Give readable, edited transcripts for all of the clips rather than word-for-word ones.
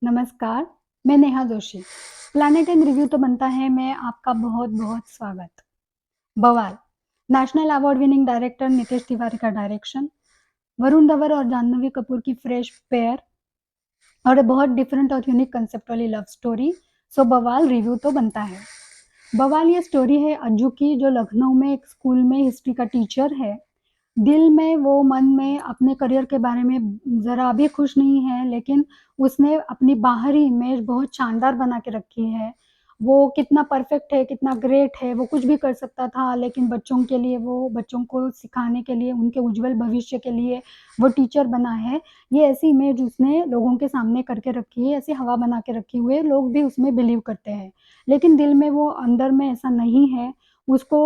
नमस्कार, मैं Neha Joshi. Planet and review तो बनता है में आपका बहुत-बहुत स्वागत। बवाल national award winning director Nitesh Tiwari का डायरेक्शन, वरुण धवन और जाह्नवी कपूर की फ्रेश पेयर और बहुत डिफरेंट और यूनिक कंसेप्ट वाली लव स्टोरी। सो बवाल रिव्यू तो बनता है। बवाल ये स्टोरी है अज्जू की, जो लखनऊ में एक स्कूल में हिस्ट्री का टीचर है। दिल में वो मन में अपने करियर के बारे में ज़रा भी खुश नहीं है, लेकिन उसने अपनी बाहरी इमेज बहुत शानदार बना के रखी है। वो कितना परफेक्ट है, कितना ग्रेट है, वो कुछ भी कर सकता था, लेकिन बच्चों के लिए वो बच्चों को सिखाने के लिए, उनके उज्जवल भविष्य के लिए वो टीचर बना है। ये ऐसी इमेज उसने लोगों के सामने करके रखी है, ऐसी हवा बना के रखी हुई है, लोग भी उसमें बिलीव करते हैं। लेकिन दिल में वो अंदर में ऐसा नहीं है। उसको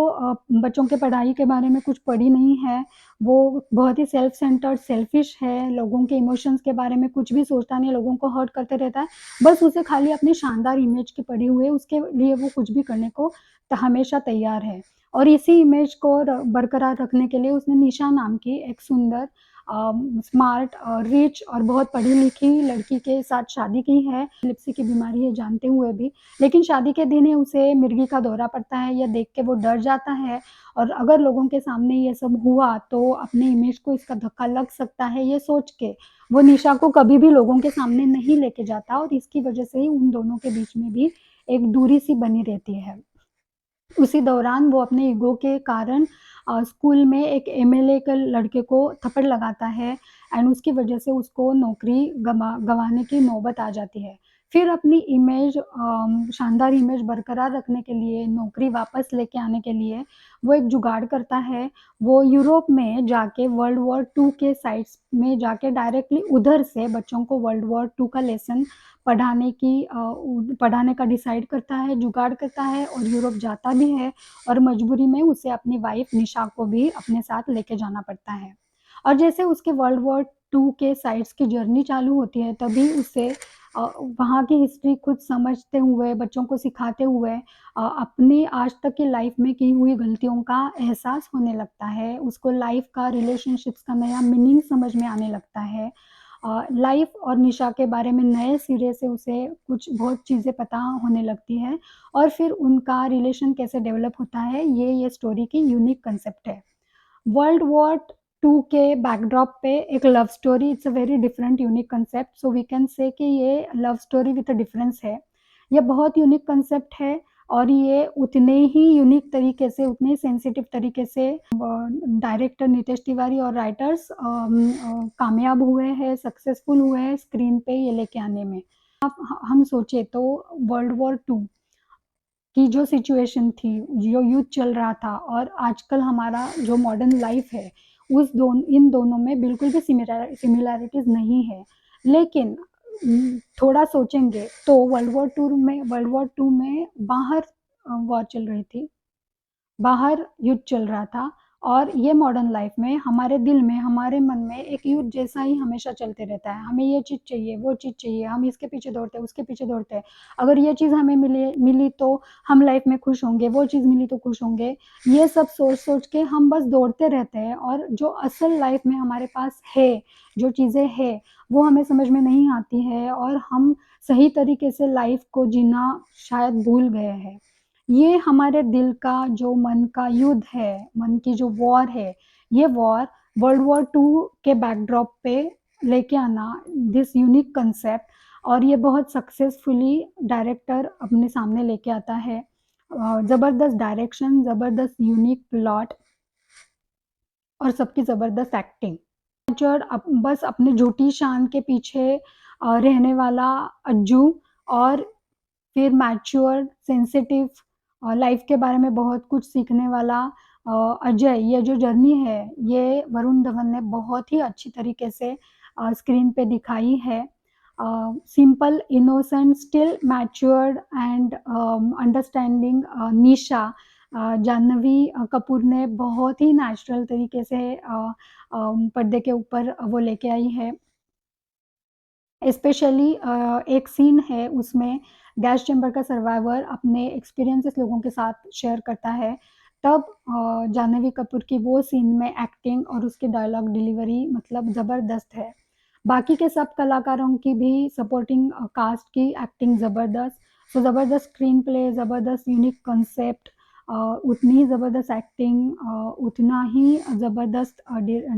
बच्चों के पढ़ाई के बारे में कुछ पड़ी नहीं है। वो बहुत ही सेल्फ सेंटर्ड, सेल्फिश है, लोगों के इमोशंस के बारे में कुछ भी सोचता नहीं है, लोगों को हर्ट करते रहता है। बस उसे खाली अपनी शानदार इमेज की पड़ी हुई है, उसके लिए वो कुछ भी करने को हमेशा तैयार है। और इसी इमेज को बरकरार रखने के लिए उसने निशा नाम की एक सुंदर स्मार्ट रिच और बहुत पढ़ी लिखी लड़की के साथ शादी की है। एपिलेप्सी की बीमारी है जानते हुए भी, लेकिन शादी के दिन ही उसे मिर्गी का दौरा पड़ता है। यह देख के वो डर जाता है, और अगर लोगों के सामने ये सब हुआ तो अपने इमेज को इसका धक्का लग सकता है, ये सोच के वो निशा को कभी भी लोगों के सामने नहीं लेके जाता, और इसकी वजह से ही उन दोनों के बीच में भी एक दूरी सी बनी रहती है। उसी दौरान वो अपने ईगो के कारण स्कूल में एक एमएलए के लड़के को थप्पड़ लगाता है, एंड उसकी वजह से उसको नौकरी गंवाने की नौबत आ जाती है। फिर अपनी इमेज शानदार इमेज बरकरार रखने के लिए, नौकरी वापस लेके आने के लिए वो एक जुगाड़ करता है। वो यूरोप में जाके वर्ल्ड वॉर 2 के साइट्स में जाके डायरेक्टली उधर से बच्चों को वर्ल्ड वॉर 2 का लेसन पढ़ाने का डिसाइड करता है, जुगाड़ करता है, और यूरोप जाता भी है, और मजबूरी में उसे अपनी वाइफ निशा को भी अपने साथ लेके जाना पड़ता है। और जैसे उसके वर्ल्ड वॉर 2 के साइट्स की जर्नी चालू होती है, तभी उसे वहाँ की हिस्ट्री खुद समझते हुए, बच्चों को सिखाते हुए अपनी आज तक की लाइफ में की हुई गलतियों का एहसास होने लगता है। उसको लाइफ का, रिलेशनशिप्स का नया मीनिंग समझ में आने लगता है। लाइफ और निशा के बारे में नए सिरे से उसे कुछ बहुत चीज़ें पता होने लगती है, और फिर उनका रिलेशन कैसे डेवलप होता है, ये स्टोरी की यूनिक कंसेप्ट है। वर्ल्ड वॉर 2 के बैकड्रॉप पे एक love story, it's a very different unique concept, so we can say कि ये love story with a difference है। ये बहुत यूनिक कंसेप्ट है, और ये उतने ही यूनिक तरीके से, उतने सेंसिटिव तरीके से डायरेक्टर नितेश तिवारी और राइटर्स कामयाब हुए हैं, सक्सेसफुल हुए हैं स्क्रीन पे ये लेके आने में। अब हम सोचे तो वर्ल्ड वॉर 2 की जो सिचुएशन थी, जो युद्ध चल रहा था, और आजकल हमारा जो मॉडर्न लाइफ है, इन दोनों में बिल्कुल भी सिमिलैरिटीज़ नहीं है। लेकिन थोड़ा सोचेंगे तो वर्ल्ड वॉर 2 में बाहर वॉर चल रही थी, बाहर युद्ध चल रहा था, और ये मॉडर्न लाइफ में हमारे दिल में, हमारे मन में एक युद्ध जैसा ही हमेशा चलते रहता है। हमें ये चीज़ चाहिए, वो चीज़ चाहिए, हम इसके पीछे दौड़ते हैं, उसके पीछे दौड़ते हैं। अगर ये चीज़ हमें मिली तो हम लाइफ में खुश होंगे, वो चीज़ मिली तो खुश होंगे। ये सब सोच-सोच के हम बस दौड़ते रहते हैं, और जो असल लाइफ में हमारे पास है, जो चीज़ें हैं, वो हमें समझ में नहीं आती है, और हम सही तरीके से लाइफ को जीना शायद भूल गए हैं। ये हमारे दिल का, जो मन का युद्ध है, मन की जो वॉर है, ये वॉर वर्ल्ड वॉर 2 के बैकड्रॉप पे लेके आना, दिस यूनिक कंसेप्ट, और ये बहुत सक्सेसफुली डायरेक्टर अपने सामने लेके आता है। ज़बरदस्त डायरेक्शन, ज़बरदस्त यूनिक प्लॉट, और सबकी ज़बरदस्त एक्टिंग। बस अपने झूठी शान के पीछे रहने वाला अज्जू, और फिर मैच्योर, सेंसिटिव, लाइफ के बारे में बहुत कुछ सीखने वाला अजय, ये जो जर्नी है, ये वरुण धवन ने बहुत ही अच्छी तरीके से स्क्रीन पे दिखाई है। Simple, innocent, still matured and understanding Nisha, Janhvi Kapoor ने बहुत ही नेचुरल तरीके से पर्दे के ऊपर वो लेके आई है। स्पेशली एक सीन है उसमें, गैस चैम्बर का सर्वाइवर अपने एक्सपीरियंसेस लोगों के साथ शेयर करता है, तब जाह्नवी कपूर की वो सीन में एक्टिंग और उसकी डायलॉग डिलीवरी मतलब ज़बरदस्त है। बाकी के सब कलाकारों की भी सपोर्टिंग कास्ट की एक्टिंग ज़बरदस्त। सो ज़बरदस्त स्क्रीन प्ले, ज़बरदस्त यूनिक कॉन्सेप्ट, उतनी ही ज़बरदस्त एक्टिंग, उतना ही ज़बरदस्त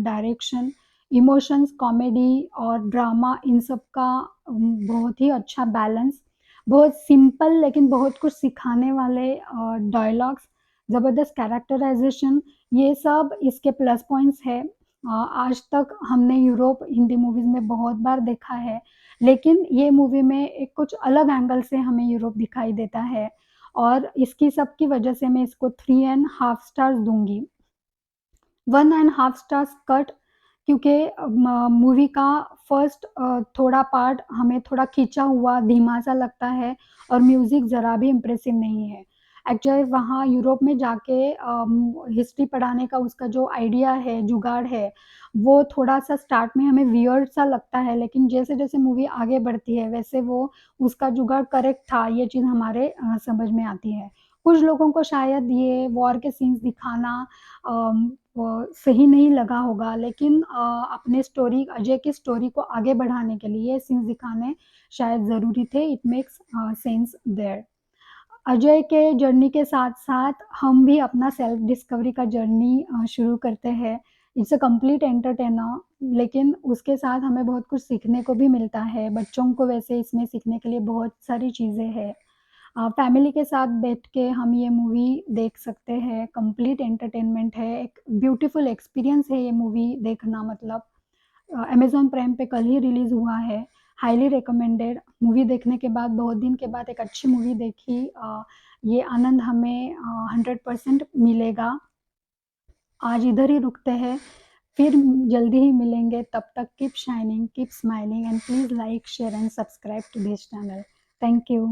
डायरेक्शन, इमोशंस, कॉमेडी और ड्रामा, इन सब का बहुत ही अच्छा बैलेंस, बहुत सिंपल लेकिन बहुत कुछ सिखाने वाले डायलॉग्स, ज़बरदस्त कैरेक्टराइज़ेशन, ये सब इसके प्लस पॉइंट्स है। आज तक हमने यूरोप हिंदी मूवीज़ में बहुत बार देखा है, लेकिन ये मूवी में एक कुछ अलग एंगल से हमें यूरोप दिखाई देता है और इसकी सब की वजह से मैं इसको 3 एंड हाफ स्टार्स दूँगी। 1 एंड हाफ स्टार्स कट, क्योंकि मूवी का फर्स्ट थोड़ा पार्ट हमें थोड़ा खींचा हुआ, धीमा-सा लगता है और म्यूज़िक ज़रा भी इम्प्रेसिव नहीं है। एक्चुअली वहाँ यूरोप में जाके हिस्ट्री पढ़ाने का उसका जो आइडिया है, जुगाड़ है, वो थोड़ा-सा स्टार्ट में हमें वियर्ड सा लगता है, लेकिन जैसे-जैसे मूवी आगे बढ़ती है, वैसे वो उसका जुगाड़ करेक्ट था, ये चीज़ हमारे समझ में आती है। कुछ लोगों को शायद ये वॉर के सीन्स दिखाना सही नहीं लगा होगा, लेकिन अपने स्टोरी, अजय की स्टोरी को आगे बढ़ाने के लिए ये सीन्स दिखाने शायद ज़रूरी थे। It makes sense there. Ajay के जर्नी के साथ-साथ हम भी अपना सेल्फ डिस्कवरी का जर्नी शुरू करते हैं। इट्स अ कंप्लीट एंटरटेनर, लेकिन उसके साथ हमें बहुत कुछ सीखने को भी मिलता है। बच्चों को वैसे इसमें सीखने के लिए बहुत सारी चीज़ें हैं। फैमिली के साथ बैठ के हम ये मूवी देख सकते हैं, कंप्लीट एंटरटेनमेंट है, एक ब्यूटीफुल एक्सपीरियंस है ये मूवी देखना, मतलब अमेज़न प्राइम पे कल ही रिलीज़ हुआ है, हाइली रिकमेंडेड। मूवी देखने के बाद बहुत दिन के बाद एक अच्छी मूवी देखी, ये आनंद हमें 100% मिलेगा। आज इधर ही रुकते हैं, फिर जल्दी ही मिलेंगे, तब तक keep shining, keep smiling and please like, share and subscribe to this channel. Thank you.